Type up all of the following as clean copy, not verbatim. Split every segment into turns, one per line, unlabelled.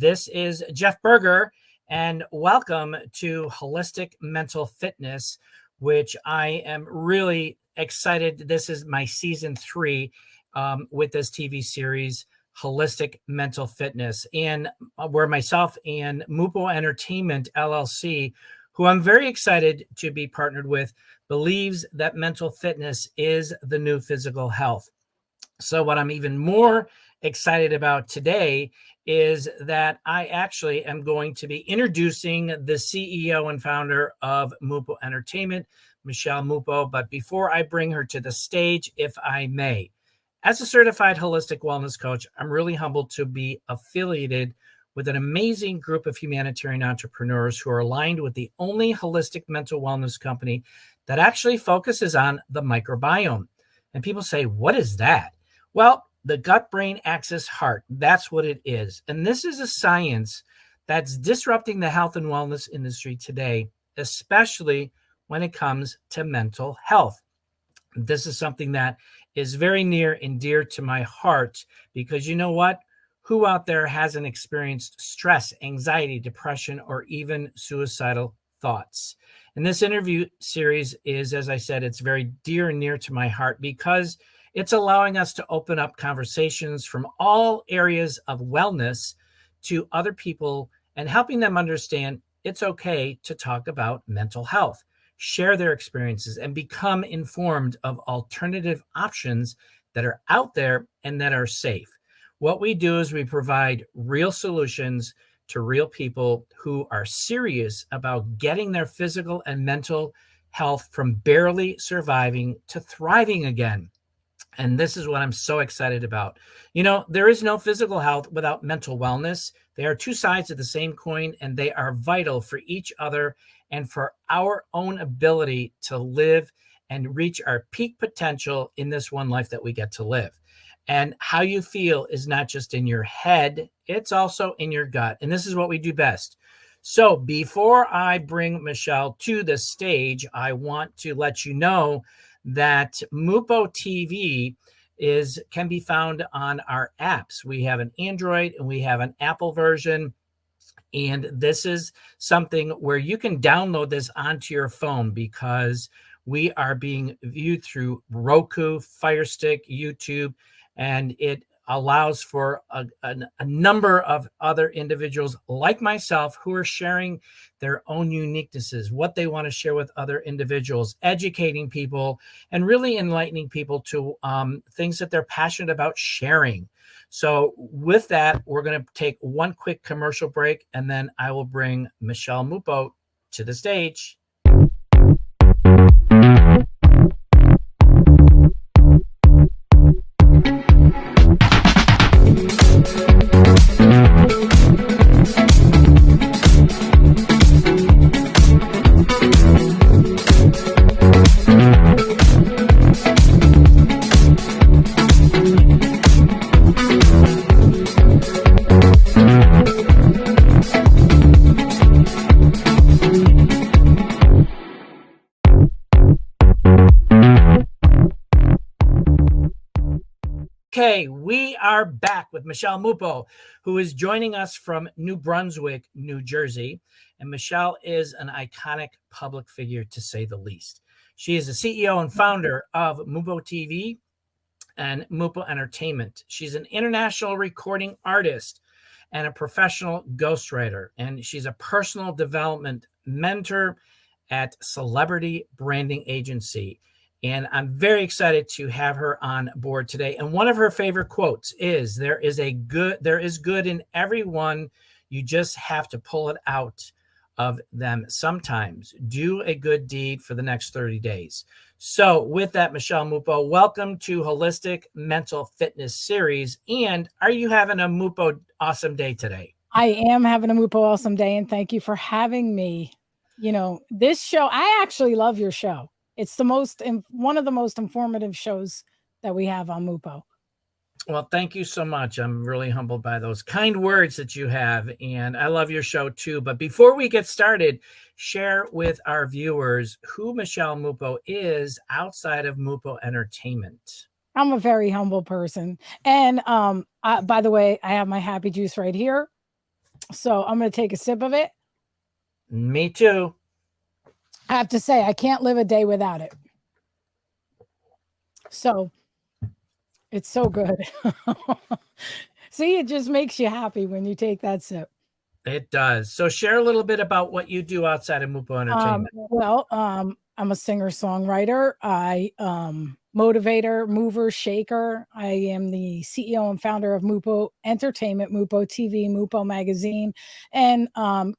This is Jeff Berger, and welcome to Holistic Mental Fitness, which I am really excited. This is my season 3 with this TV series, Holistic Mental Fitness, and where myself and Mupo Entertainment LLC, who I'm very excited to be partnered with, believes that mental fitness is the new physical health. So what I'm even more excited about today is that I actually am going to be introducing the CEO and founder of Mupo Entertainment, Michele Mupo. But before I bring her to the stage, if I may, as a certified holistic wellness coach, I'm really humbled to be affiliated with an amazing group of humanitarian entrepreneurs who are aligned with the only holistic mental wellness company that actually focuses on the microbiome. And people say, what is that? Well, the gut-brain axis heart, that's what it is. And this is a science that's disrupting the health and wellness industry today, especially when it comes to mental health. This is something that is very near and dear to my heart because you know what? Who out there hasn't experienced stress, anxiety, depression, or even suicidal thoughts? And this interview series is, as I said, it's very dear and near to my heart because it's allowing us to open up conversations from all areas of wellness to other people and helping them understand it's okay to talk about mental health, share their experiences, and become informed of alternative options that are out there and that are safe. What we do is we provide real solutions to real people who are serious about getting their physical and mental health from barely surviving to thriving again. And this is what I'm so excited about. You know, there is no physical health without mental wellness. They are two sides of the same coin, and they are vital for each other and for our own ability to live and reach our peak potential in this one life that we get to live. And how you feel is not just in your head, it's also in your gut. And this is what we do best. So before I bring Michele to the stage, I want to let you know that MUPOTV can be found on our apps. We have an Android and we have an Apple version. And this is something where you can download this onto your phone because we are being viewed through Roku, Fire Stick, YouTube, and it allows for a number of other individuals like myself who are sharing their own uniquenesses, what they want to share with other individuals, educating people, and really enlightening people to things that they're passionate about sharing. So with that, we're going to take one quick commercial break, and then I will bring Michele Mupo to the stage. Okay, we are back with Michele Mupo, who is joining us from New Brunswick, New Jersey. And Michele is an iconic public figure, to say the least. She is the CEO and founder of MUPOTV and Mupo Entertainment. She's an international recording artist and a professional ghostwriter. And she's a personal development mentor at Celebrity Branding Agency. And I'm very excited to have her on board today. And one of her favorite quotes is, there is good in everyone. You just have to pull it out of them sometimes. Do a good deed for the next 30 days. So with that, Michele Mupo, welcome to Holistic Mental Fitness Series. And are you having a Mupo awesome day today?
I am having a Mupo awesome day, and thank you for having me. You know, this show, I actually love your show. It's one of the most informative shows that we have on Mupo.
Well, thank you so much. I'm really humbled by those kind words that you have, and I love your show too. But before we get started, share with our viewers who Michele Mupo is outside of Mupo Entertainment.
I'm a very humble person. And by the way, I have my happy juice right here. So I'm going to take a sip of it.
Me too.
I have to say, I can't live a day without it. So it's so good. See, it just makes you happy when you take that sip.
It does. So share a little bit about what you do outside of Mupo Entertainment.
I'm a singer-songwriter. I motivator, mover, shaker. I am the CEO and founder of Mupo Entertainment, Mupo TV, Mupo Magazine, and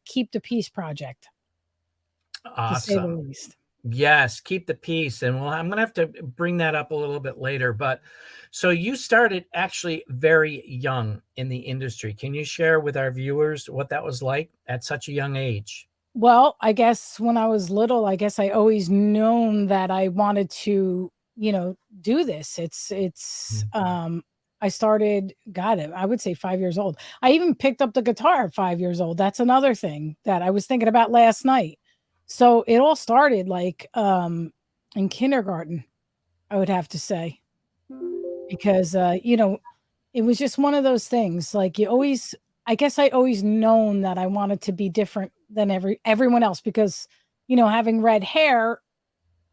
Keep the Peace Project, to say the
Awesome.
least.
Yes, keep the peace. And well, I'm going to have to bring that up a little bit later. But so you started actually very young in the industry. Can you share with our viewers what that was like at such a young age?
Well, I guess when I was little, I guess I always known that I wanted to, do this. I started, God, I would say 5 years old. I even picked up the guitar at 5 years old. That's another thing that I was thinking about last night. So it all started like in kindergarten, I would have to say, because it was just one of those things. Like I guess I always known that I wanted to be different than everyone else because, having red hair,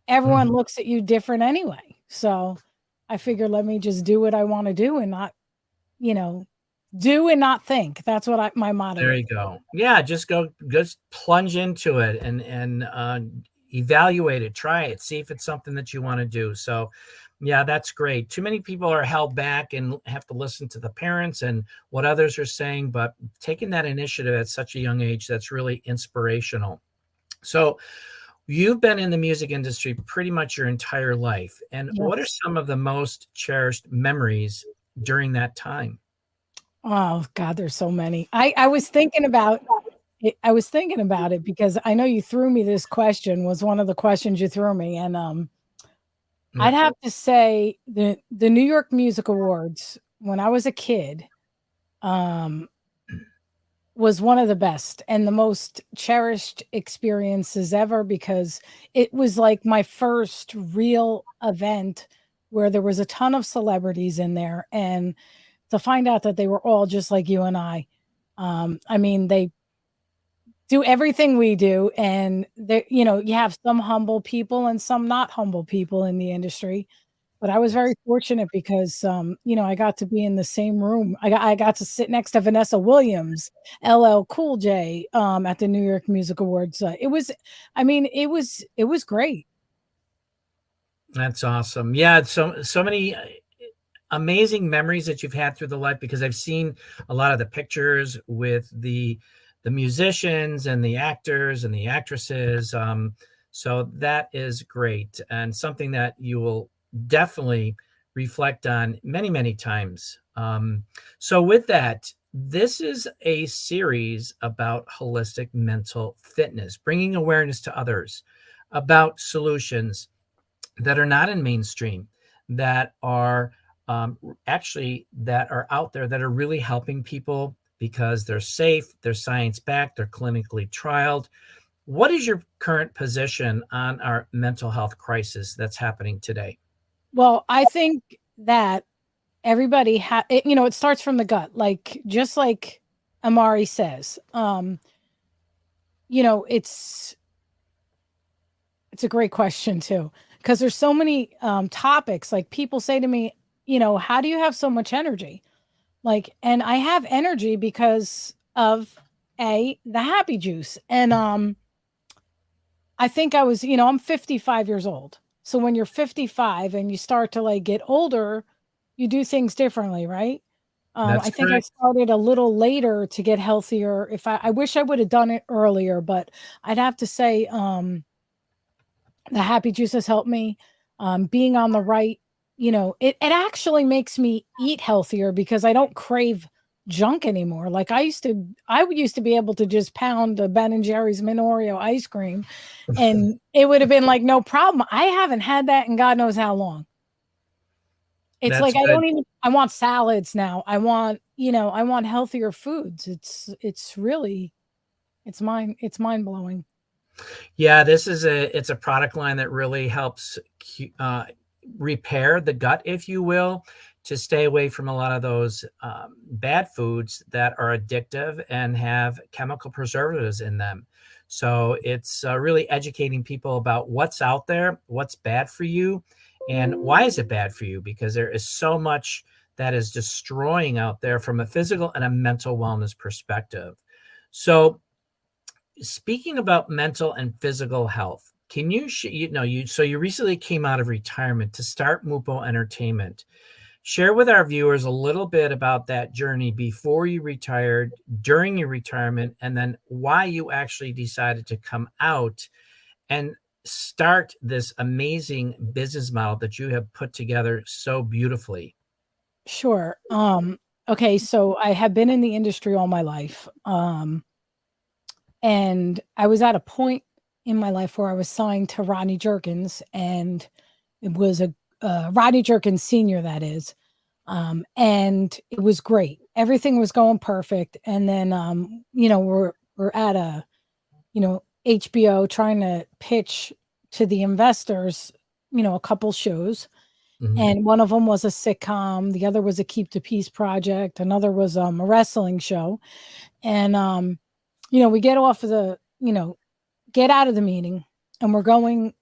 everyone
Mhm.
looks at you different anyway. So I figured let me just do what I want to do and not, you know, do and not think. That's what my motto
There
is.
you go. Yeah, just plunge into it and evaluate it, try it, see if it's something that you want to do. So, yeah, that's great. Too many people are held back and have to listen to the parents and what others are saying, but taking that initiative at such a young age, that's really inspirational. So, you've been in the music industry pretty much your entire life. And what are
Yes.
some of the most cherished memories during that time?
Oh God, there's so many. I was thinking about it. I was thinking about it because I know you threw me this question was one of the questions you threw me. And I'd
Yeah.
have to say the New York Music Awards when I was a kid um, was one of the best and the most cherished experiences ever because it was like my first real event where there was a ton of celebrities in there, and to find out that they were all just like you and I. I mean, they do everything we do, and you have some humble people and some not humble people in the industry. But I was very fortunate because, I got to be in the same room. I got to sit next to Vanessa Williams, LL Cool J, at the New York Music Awards. I mean, it was great.
That's awesome. Yeah, so many amazing memories that you've had through the life because I've seen a lot of the pictures with the musicians and the actors and the actresses. So that is great and something that you will definitely reflect on many, many times. So with that, this is a series about holistic mental fitness, bringing awareness to others about solutions that are not in mainstream, that are actually that are out there that are really helping people because they're safe, they're science backed, they're clinically trialed. What is your current position on our mental health crisis that's happening today?
Well, I think that everybody it starts from the gut, like just like Amari says. You know, it's a great question too, because there's so many topics. Like people say to me, how do you have so much energy? Like, and I have energy because of the happy juice. And I think I'm 55 years old. So when you're 55 and you start to like get older, you do things differently, right? I
That's
think I
correct.
started a little later to get healthier. If I wish I would have done it earlier, but I'd have to say, the happy juice has helped me. Being on the right, it actually makes me eat healthier because I don't crave junk anymore. Like I used to be able to just pound a Ben and Jerry's mint Oreo ice cream and it would have been like no problem. I haven't had that in God knows how long. It's
That's
like
good.
I want salads now. I want healthier foods. It's mind blowing.
Yeah, it's a product line that really helps repair the gut, if you will, to stay away from a lot of those bad foods that are addictive and have chemical preservatives in them. So it's really educating people about what's out there, what's bad for you, and why is it bad for you? Because there is so much that is destroying out there from a physical and a mental wellness perspective. So, speaking about mental and physical health, can you, so you recently came out of retirement to start Mupo Entertainment. Share with our viewers a little bit about that journey before you retired, during your retirement, and then why you actually decided to come out and start this amazing business model that you have put together so beautifully.
Sure. Okay, so I have been in the industry all my life. And I was at a point in my life where I was signed to Rodney Jerkins, and it was a Rodney Jerkins Senior, that is. And it was great. Everything was going perfect. And then we're at a HBO trying to pitch to the investors, a couple shows.
Mhm.
And one of them was a sitcom, the other was a Keep the Peace project, another was a wrestling show. And we get off of the, get out of the meeting, and we're going,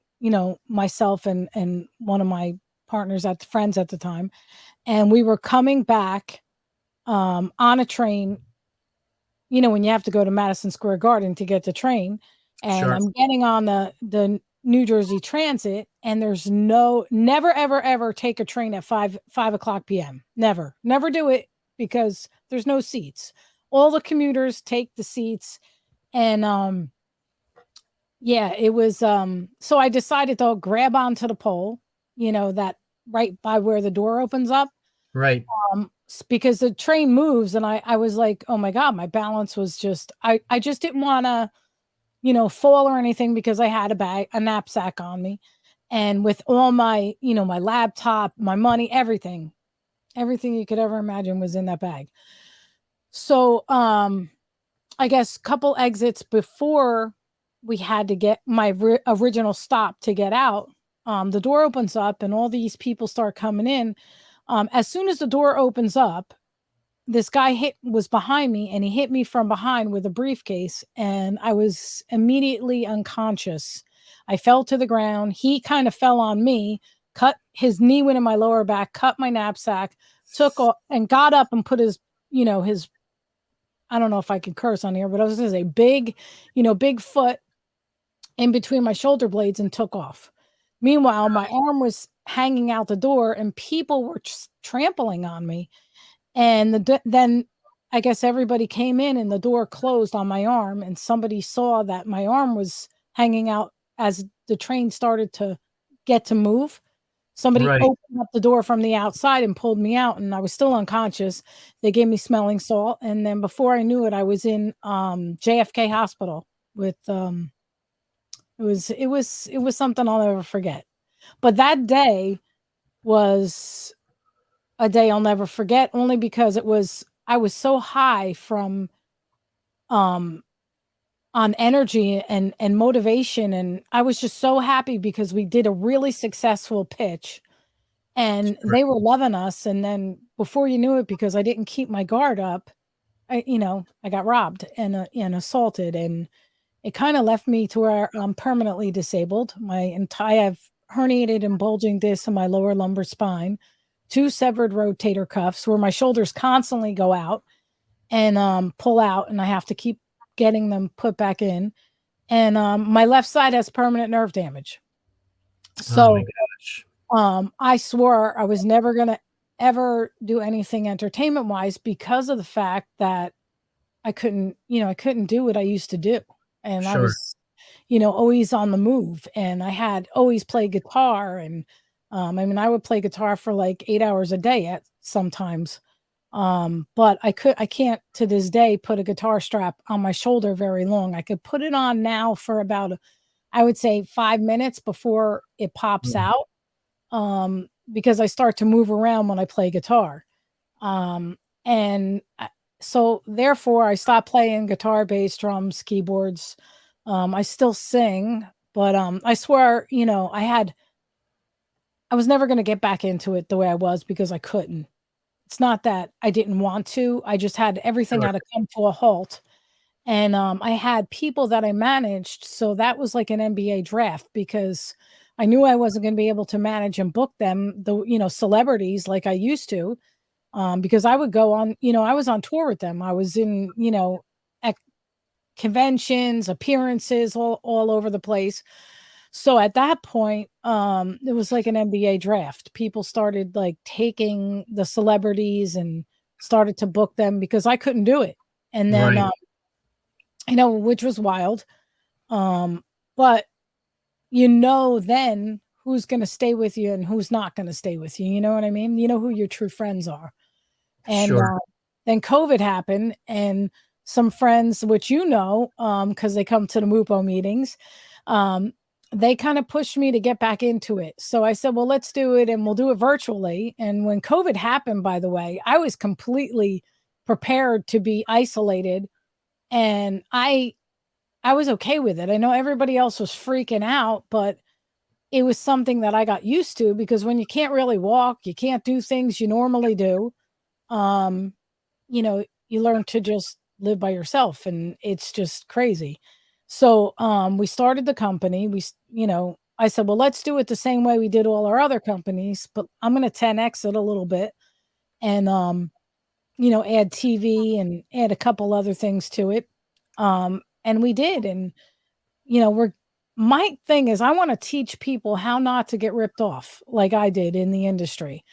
myself and one of my partners friends at the time, and we were coming back on a train, when you have to go to Madison Square Garden to get the train, and
Sure.
I'm getting on the New Jersey Transit, and there's never, ever, ever take a train at 5 o'clock p.m. Never do it, because there's no seats. All the commuters take the seats. And yeah, it was so I decided to grab onto the pole, that right by where the door opens up,
Right.
because the train moves, and I was like, oh my God, my balance was just, I just didn't want to, fall or anything, because I had a knapsack on me, and with all my, my laptop, my money, everything you could ever imagine was in that bag. So I guess couple exits before we had to get my original stop to get out, the door opens up and all these people start coming in. As soon as the door opens up, this guy was behind me, and he hit me from behind with a briefcase, and I was immediately unconscious. I fell to the ground. He kind of fell on me, cut his knee, went in my lower back, cut my knapsack, took off, and got up and put his, I don't know if I can curse on here, but I was going to say big foot in between my shoulder blades, and took off. Meanwhile, my arm was hanging out the door, and people were just trampling on me. And then I guess everybody came in, and the door closed on my arm, and somebody saw that my arm was hanging out as the train started to get to move. Somebody
Right.
opened up the door from the outside and pulled me out, and I was still unconscious. They gave me smelling salt, and then before I knew it, I was in JFK Hospital with it was something I'll never forget. But that day was a day I'll never forget, only because I was so high from um on energy and motivation, and I was just so happy because we did a really successful pitch, and
Right.
they were loving us. And then before you knew it, because I didn't keep my guard up, I got robbed and assaulted, and it kind of left me to where I'm permanently disabled. I have herniated and bulging discs in my lower lumbar spine, two severed rotator cuffs where my shoulders constantly go out and pull out, and I have to keep getting them put back in. And my left side has permanent nerve damage.
Oh my
So
gosh.
I swore I was never gonna ever do anything entertainment wise, because of the fact that I couldn't do what I used to do. And I
Sure.
was, always on the move, and I had always played guitar. And I would play guitar for like 8 hours a day at sometimes. But I can't to this day put a guitar strap on my shoulder very long. I could put it on now for about, I would say, 5 minutes before it pops
Mm.
out. Because I start to move around when I play guitar. And so therefore I stopped playing guitar, bass, drums, keyboards. I still sing, but I swear, I was never going to get back into it the way I was, because I couldn't. It's not that I didn't want to. I just had everything
Sure.
had to come to a halt. And I had people that I managed, so that was like an NBA draft because I knew I wasn't going to be able to manage and book them, celebrities like I used to, because I would go on, I was on tour with them. I was in, at conventions, appearances, all over the place. So at that point, it was like an NBA draft. People started like taking the celebrities and started to book them because I couldn't do it. And then,
Right.
which was wild. But then who's going to stay with you and who's not going to stay with you. You know what I mean? You know who your true friends are. And
Sure.
then COVID happened, and some friends, which because they come to the Mupo meetings, um, they kind of pushed me to get back into it. So I said, well, let's do it, and we'll do it virtually. And when COVID happened, by the way, I was completely prepared to be isolated, and I was okay with it. I know everybody else was freaking out, but it was something that I got used to because when you can't really walk, you can't do things you normally do. Um, you learn to just live by yourself and it's just crazy. So, we started the company. I said, well, let's do it the same way we did all our other companies, but I'm going to 10X it a little bit and, add TV and add a couple other things to it. And we did. And, we're, my thing is, I want to teach people how not to get ripped off like I did in the industry.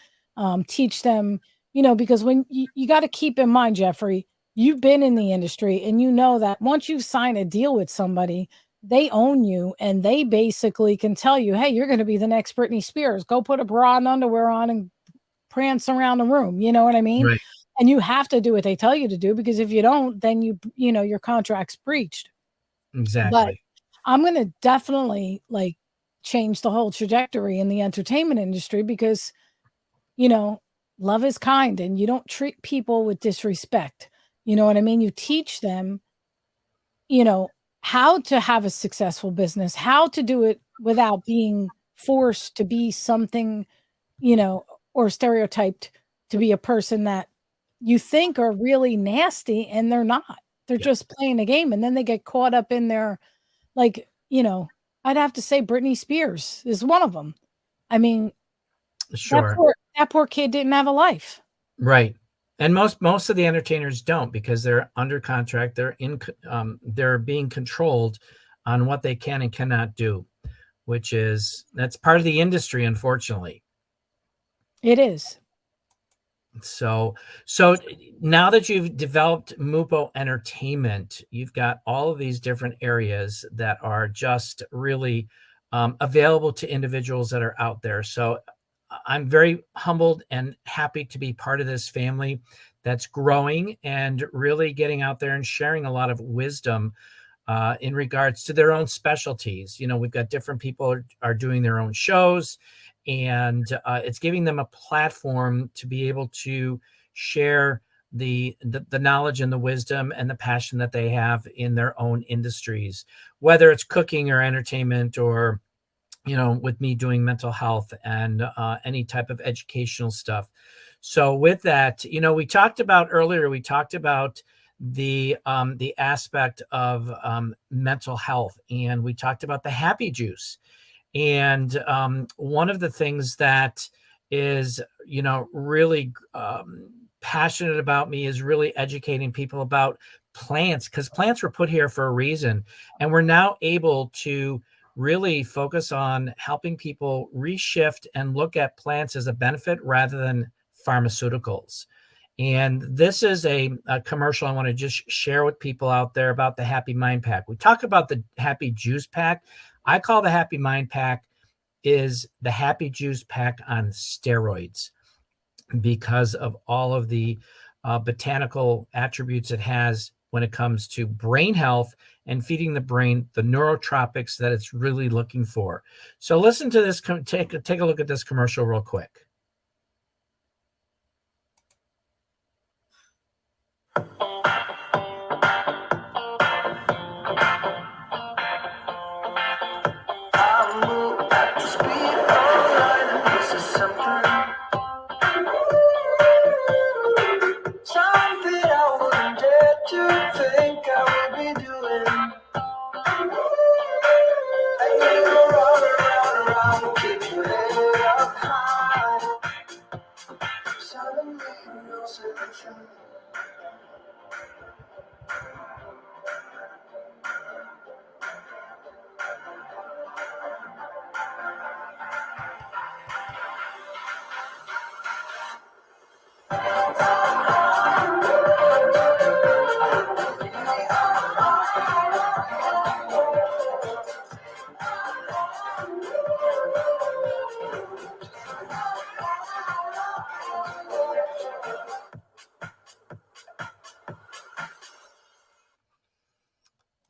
Teach them, because when you got to keep in mind, Jeffrey, you've been in the industry and you know that once you sign a deal with somebody, they own you and they basically can tell you, hey, you're going to be the next Britney Spears. Go put a bra and underwear on and prance around the room. You know what I mean?
Right.
And you have to do what they tell you to do because if you don't, then your contract's breached. But
Exactly.
I'm going to definitely like change the whole trajectory in the entertainment industry because, you know, love is kind and you don't treat people with disrespect. You know what I mean? You teach them, you know, how to have a successful business, how to do it without being forced to be something, you know, or stereotyped to be a person that you think are really nasty and they're not. They're
Yeah.
just playing a game and then they get caught up in their like, I'd have to say Britney Spears is one of them. I mean,
Sure.
that poor kid didn't have a life.
Right. And most of the entertainers don't because they're under contract. They're being controlled on what they can and cannot do, that's part of the industry, unfortunately.
It is.
So now that you've developed Mupo Entertainment, you've got all of these different areas that are just really available to individuals that are out there. So I'm very humbled and happy to be part of this family that's growing and really getting out there and sharing a lot of wisdom in regards to their own specialties. We've got different people are doing their own shows, and it's giving them a platform to be able to share the knowledge and the wisdom and the passion that they have in their own industries, whether it's cooking or entertainment or with me doing mental health and any type of educational stuff. So with that, we talked about the aspect of mental health, and we talked about the happy juice. And one of the things that is, really passionate about me is really educating people about plants, because plants were put here for a reason. And we're now able to really focus on helping people reshift and look at plants as a benefit rather than pharmaceuticals. And this is a commercial I want to just share with people out there about the Happy Mind Pack. We talk about the Happy Juice Pack. I call the Happy Mind Pack is the Happy Juice Pack on steroids because of all of the botanical attributes it has when it comes to brain health and feeding the brain the neurotropics that it's really looking for. So listen to this. Take a look at this commercial real quick.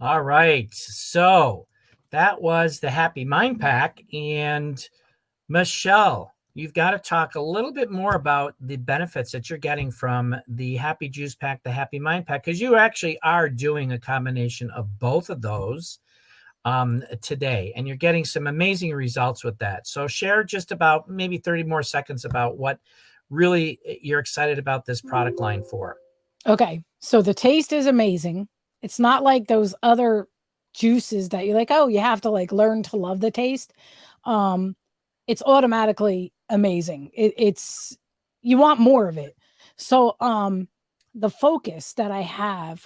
All right. So that was the Happy Mind Pack. And Michele, you've got to talk a little bit more about the benefits that you're getting from the Happy Juice Pack, the Happy Mind Pack, because you actually are doing a combination of both of those today, and you're getting some amazing results with that. So share just about maybe 30 more seconds about what really you're excited about this product line for.
Okay. So the taste is amazing. It's not like those other juices that you're like, oh, you have to like learn to love the taste. It's automatically amazing. It's you want more of it. So the focus that I have,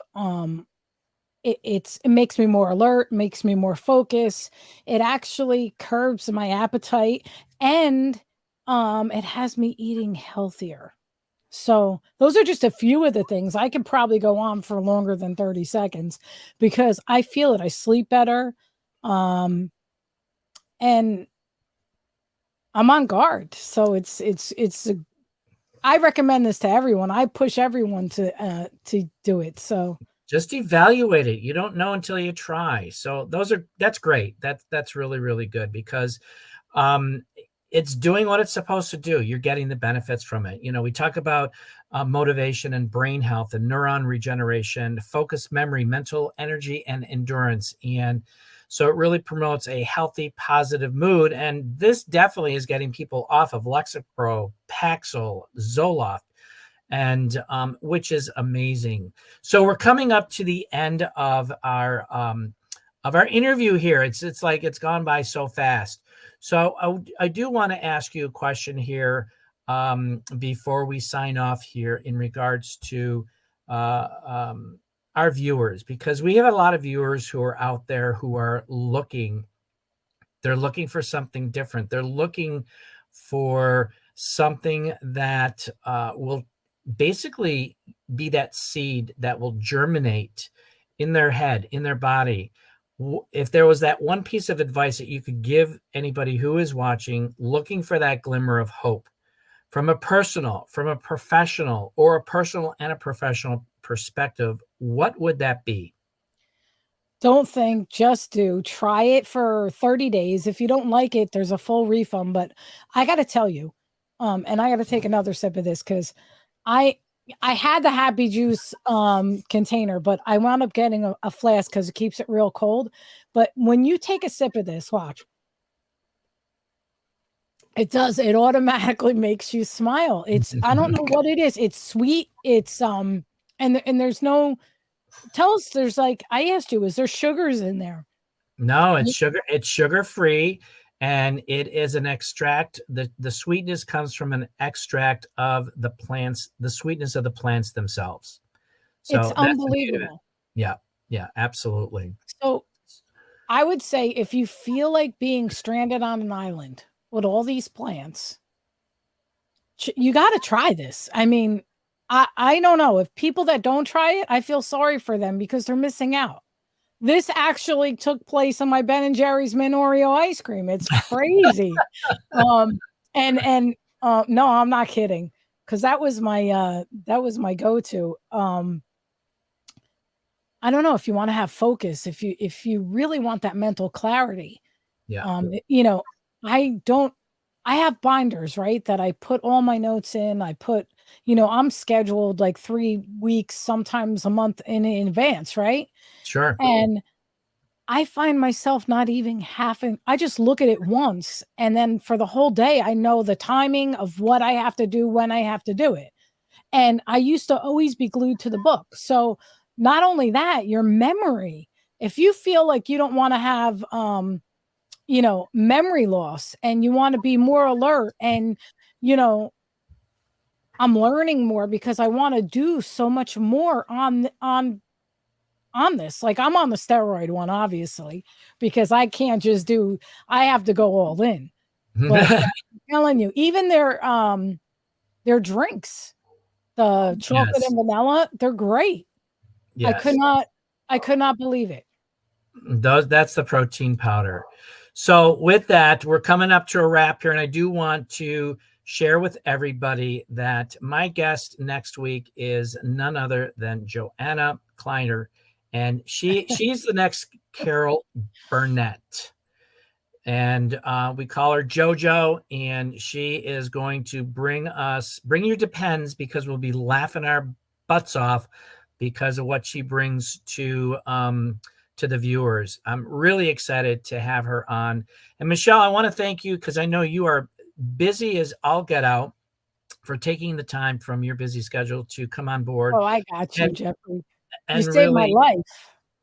it makes me more alert, makes me more focused. It actually curbs my appetite, and it has me eating healthier. So those are just a few of the things. I could probably go on for longer than 30 seconds because I feel it. I sleep better. And I'm on guard. So I recommend this to everyone. I push everyone to do it. So
just evaluate it. You don't know until you try. So that's great. That's really, really good because it's doing what it's supposed to do. You're getting the benefits from it. We talk about motivation and brain health and neuron regeneration, focus, memory, mental energy, and endurance. And so it really promotes a healthy, positive mood. And this definitely is getting people off of Lexapro, Paxil, Zoloft, and which is amazing. So we're coming up to the end of our interview here. It's like it's gone by so fast. So I do want to ask you a question here before we sign off here in regards to our viewers, because we have a lot of viewers who are out there who are looking. They're looking for something different. They're looking for something that will basically be that seed that will germinate in their head, in their body. If there was that one piece of advice that you could give anybody who is watching, looking for that glimmer of hope from a personal, from a professional, or a personal and a professional perspective, what would that be?
don't think, just do. Try it for 30 days. If you don't like it, there's a full refund. But I got to tell you, and I got to take another sip of this because I I had the Happy Juice container, but I wound up getting a flask because it keeps it real cold. But when you take a sip of this, watch. It does. It automatically makes you smile. I don't know what it is. It's sweet. And there's no, tell us, there's like, I asked you, is there sugars in there?
No, it's sugar free, and it is an extract. The sweetness comes from an extract of the plants, the sweetness of the plants themselves. So
It's
that's the beauty of it.
unbelievable.
Yeah, absolutely.
So I would say if you feel like being stranded on an island with all these plants, you got to try this. I mean, I don't know. If people that don't try it, I feel sorry for them because they're missing out. This actually took place on my Ben and Jerry's mint Oreo ice cream. It's crazy. And no, I'm not kidding, because that was my go-to. I don't know, if you want to have focus, if you really want that mental clarity.
Yeah,
You know, I don't I have binders, right? That I put all my notes in. I'm scheduled like 3 weeks, sometimes a month in advance, right?
sure.
And I find myself not even having, I just look at it once, and then for the whole day, I know the timing of what I have to do when I have to do it. And I used to always be glued to the book. So not only that, your memory, if you feel like you don't want to have memory loss, and you want to be more alert, and you know I'm learning more because I want to do so much more on this. Like, I'm on the steroid one, obviously, because I can't just do, I have to go all in. But I'm telling you, even their drinks, the chocolate
Yes.
and vanilla, they're great. I could
Yes.
not I could not believe it.
That's the protein powder. So with that, we're coming up to a wrap here, and I do want to share with everybody that my guest next week is none other than Joanna Kleiner, and she's the next Carol Burnett. And we call her JoJo, and she is going to bring your depends, because we'll be laughing our butts off because of what she brings to the viewers. I'm really excited to have her on. And Michele, I want to thank you, because I know you are busy as all get out, for taking the time from your busy schedule to come on board
Oh, I got you,
and
Jeffrey. You
and
saved my
really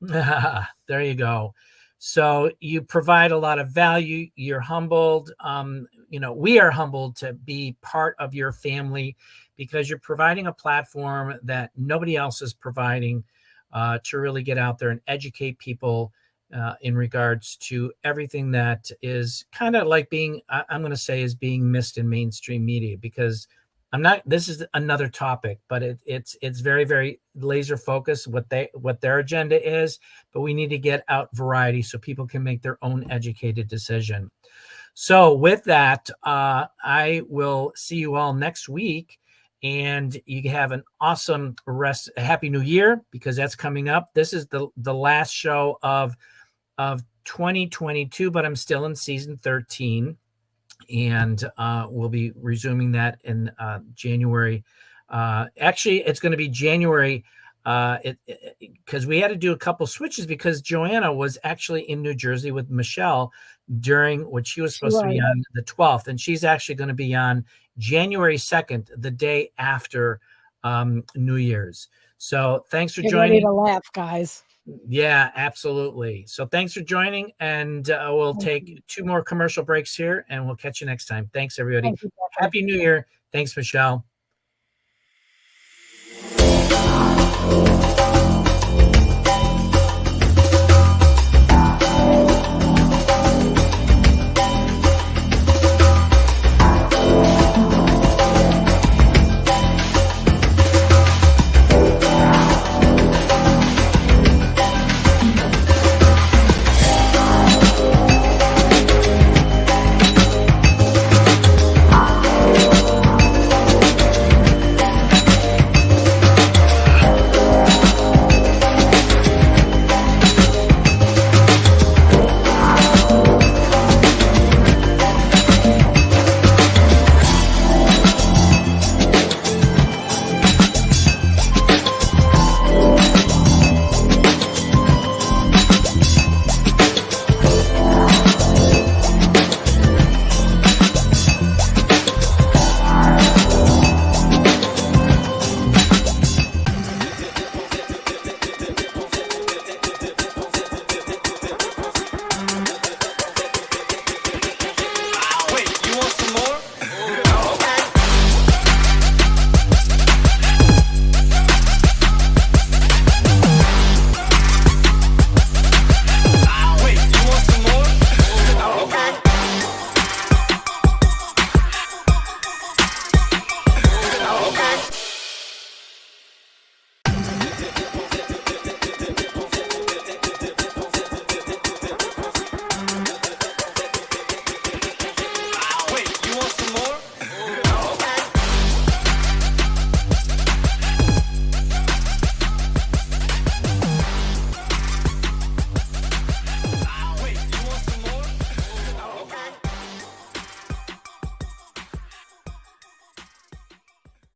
life.
there you go. So you provide a lot of value. You're humbled. We are humbled to be part of your family, because you're providing a platform that nobody else is providing, to really get out there and educate people in regards to everything that is kind of like I'm going to say, is being missed in mainstream media. Because this is another topic, but it's very, very laser focused what their agenda is, but we need to get out variety so people can make their own educated decision. So with that, I will see you all next week, and you have an awesome happy new year, because that's coming up. This is the last show of 2022, but I'm still in season 13, and we'll be resuming that in January. Actually, it's going to be January, because we had to do a couple switches, because Joanna was actually in New Jersey with Michele during what she was
She
supposed to be
was.
on the 12th, and she's actually going to be on January 2nd, the day after New Year's. So thanks for
Get ready
joining.
to laugh, guys.
Yeah, absolutely. So thanks for joining, and we'll
Thank
take
you.
2 more commercial breaks here, and we'll catch you next time. Thanks, everybody.
Thank you, Jeffrey.
Happy New Year. Thanks, Michele.